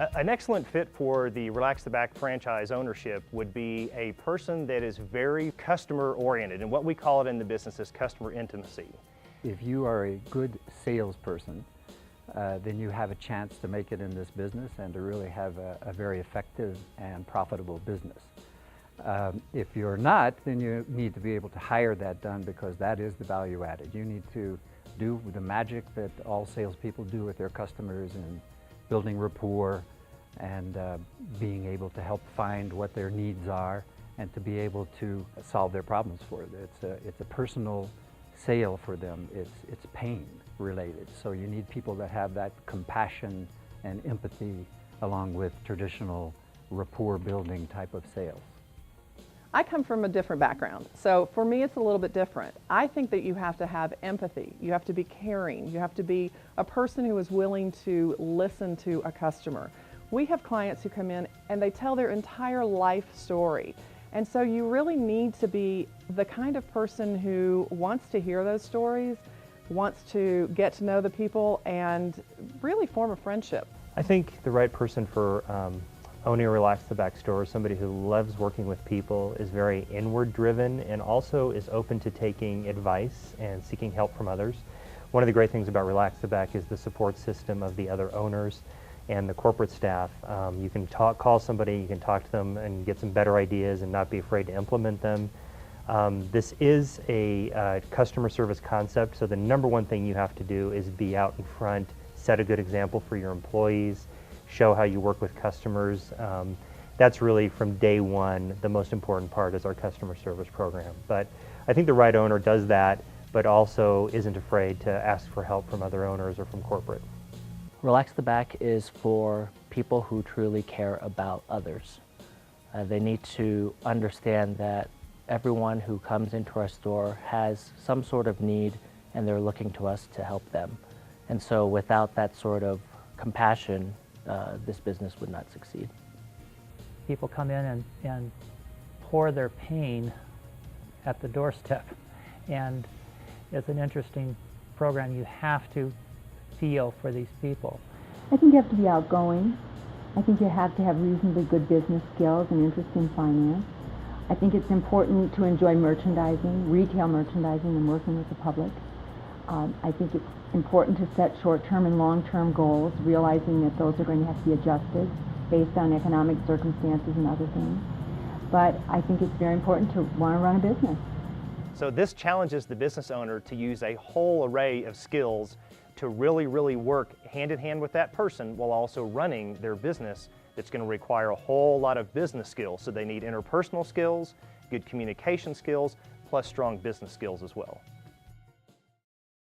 An excellent fit for the Relax the Back franchise ownership would be a person that is very customer oriented, and what we call it in the business is customer intimacy. If you are a good salesperson, then you have a chance to make it in this business and to really have a very effective and profitable business. If you're not, then you need to be able to hire that done, because that is the value added. You need to do the magic that all salespeople do with their customers, and building rapport and being able to help find what their needs are and to be able to solve their problems for them. It's a personal sale for them. It's pain related. So you need people that have that compassion and empathy along with traditional rapport building type of sales. I come from a different background, so for me it's a little bit different. I think that you have to have empathy, you have to be caring, you have to be a person who is willing to listen to a customer. We have clients who come in and they tell their entire life story, and so you really need to be the kind of person who wants to hear those stories, wants to get to know the people, and really form a friendship. I think the right person for owning a Relax the Back store is somebody who loves working with people, is very inward driven, and also is open to taking advice and seeking help from others. One of the great things about Relax the Back is the support system of the other owners and the corporate staff. You can call somebody, you can talk to them and get some better ideas and not be afraid to implement them. This is a customer service concept, so the number one thing you have to do is be out in front, set a good example for your employees, show how you work with customers. That's really from day one the most important part is our customer service program. But I think the right owner does that, but also isn't afraid to ask for help from other owners or from corporate. Relax the Back is for people who truly care about others. They need to understand that everyone who comes into our store has some sort of need and they're looking to us to help them. And so without that sort of compassion, this business would not succeed. People come in and pour their pain at the doorstep, and it's an interesting program. You have to feel for these people. I think you have to be outgoing. I think you have to have reasonably good business skills and interest in finance. I think it's important to enjoy merchandising, retail merchandising, and working with the public. I think it's important to set short-term and long-term goals, realizing that those are going to have to be adjusted based on economic circumstances and other things. But I think it's very important to want to run a business. So this challenges the business owner to use a whole array of skills to really work hand in hand with that person while also running their business that's going to require a whole lot of business skills. So they need interpersonal skills, good communication skills, plus strong business skills as well.